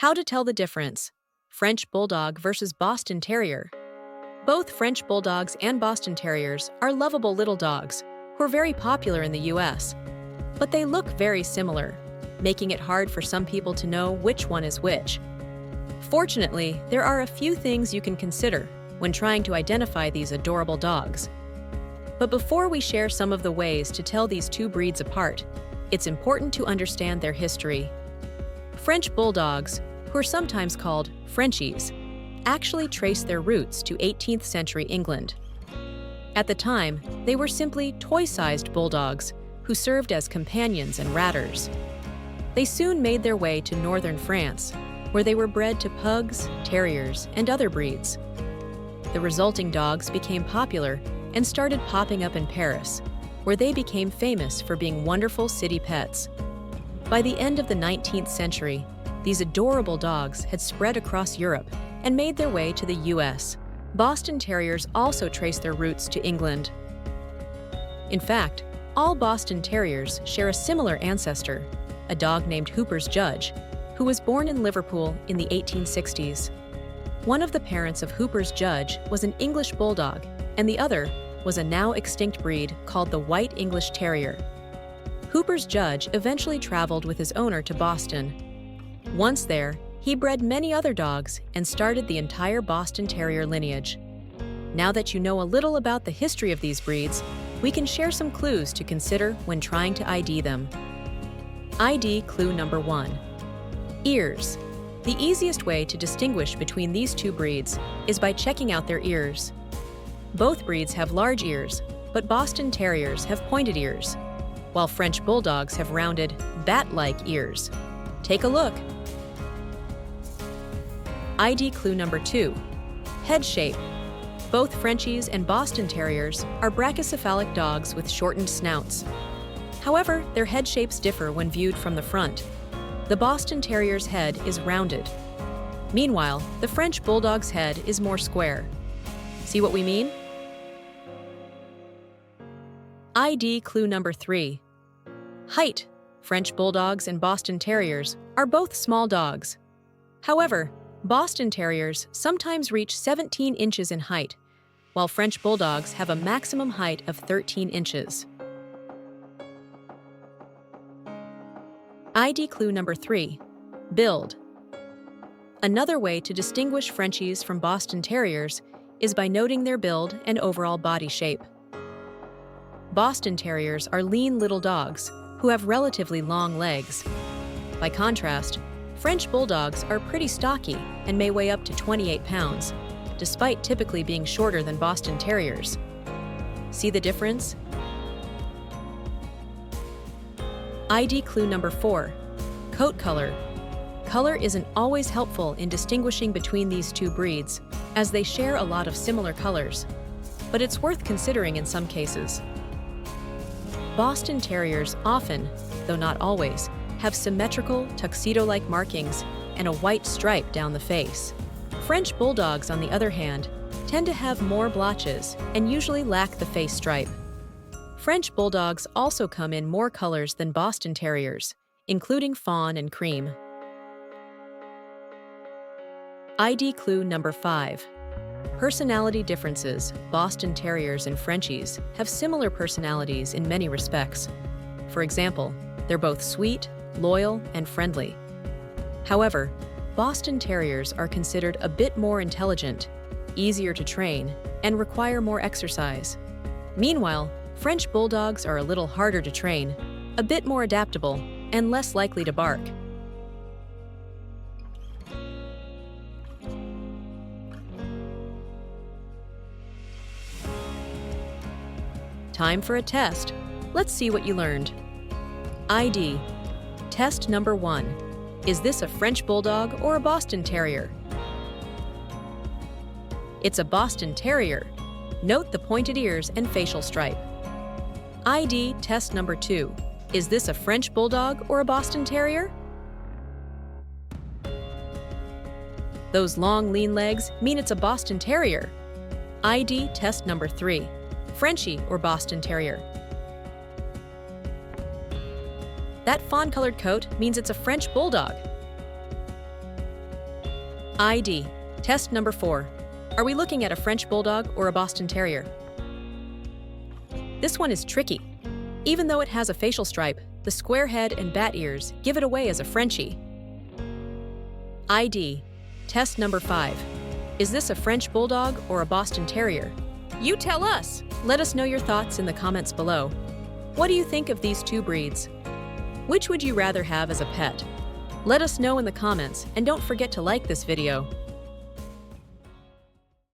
How to tell the difference. French Bulldog versus Boston Terrier. Both French Bulldogs and Boston Terriers are lovable little dogs who are very popular in the US. But they look very similar, making it hard for some people to know which one is which. Fortunately, there are a few things you can consider when trying to identify these adorable dogs. But before we share some of the ways to tell these two breeds apart, it's important to understand their history. French Bulldogs, who are sometimes called Frenchies, actually trace their roots to 18th century England. At the time, they were simply toy-sized bulldogs who served as companions and ratters. They soon made their way to northern France, where they were bred to pugs, terriers, and other breeds. The resulting dogs became popular and started popping up in Paris, where they became famous for being wonderful city pets. By the end of the 19th century, these adorable dogs had spread across Europe and made their way to the US. Boston Terriers also trace their roots to England. In fact, all Boston Terriers share a similar ancestor, a dog named Hooper's Judge, who was born in Liverpool in the 1860s. One of the parents of Hooper's Judge was an English Bulldog, and the other was a now extinct breed called the White English Terrier. Hooper's Judge eventually traveled with his owner to Boston. Once there, he bred many other dogs and started the entire Boston Terrier lineage. Now that you know a little about the history of these breeds, we can share some clues to consider when trying to ID them. ID clue number 1. Ears. The easiest way to distinguish between these two breeds is by checking out their ears. Both breeds have large ears, but Boston Terriers have pointed ears, while French Bulldogs have rounded, bat-like ears. Take a look. ID clue number 2. Head shape. Both Frenchies and Boston Terriers are brachycephalic dogs with shortened snouts. However, their head shapes differ when viewed from the front. The Boston Terrier's head is rounded. Meanwhile, the French Bulldog's head is more square. See what we mean? ID clue number 3. Height. French Bulldogs and Boston Terriers are both small dogs. However, Boston Terriers sometimes reach 17 inches in height, while French Bulldogs have a maximum height of 13 inches. ID clue number 3. Build. Another way to distinguish Frenchies from Boston Terriers is by noting their build and overall body shape. Boston Terriers are lean little dogs who have relatively long legs. By contrast, French Bulldogs are pretty stocky and may weigh up to 28 pounds, despite typically being shorter than Boston Terriers. See the difference? ID clue number 4. Coat color. Color isn't always helpful in distinguishing between these two breeds, as they share a lot of similar colors, but it's worth considering in some cases. Boston Terriers often, though not always, have symmetrical, tuxedo-like markings and a white stripe down the face. French Bulldogs, on the other hand, tend to have more blotches and usually lack the face stripe. French Bulldogs also come in more colors than Boston Terriers, including fawn and cream. ID clue number 5. Personality differences. Boston Terriers and Frenchies have similar personalities in many respects. For example, they're both sweet, loyal, and friendly. However, Boston Terriers are considered a bit more intelligent, easier to train, and require more exercise. Meanwhile, French Bulldogs are a little harder to train, a bit more adaptable, and less likely to bark. Time for a test. Let's see what you learned. ID. Test number 1. Is this a French Bulldog or a Boston Terrier? It's a Boston Terrier. Note the pointed ears and facial stripe. ID test number 2. Is this a French Bulldog or a Boston Terrier? Those long, lean legs mean it's a Boston Terrier. ID test number 3. Frenchie or Boston Terrier? That fawn-colored coat means it's a French Bulldog. ID. Test number 4. Are we looking at a French Bulldog or a Boston Terrier? This one is tricky. Even though it has a facial stripe, the square head and bat ears give it away as a Frenchie. ID. Test number 5. Is this a French Bulldog or a Boston Terrier? You tell us! Let us know your thoughts in the comments below. What do you think of these two breeds? Which would you rather have as a pet? Let us know in the comments, and don't forget to like this video.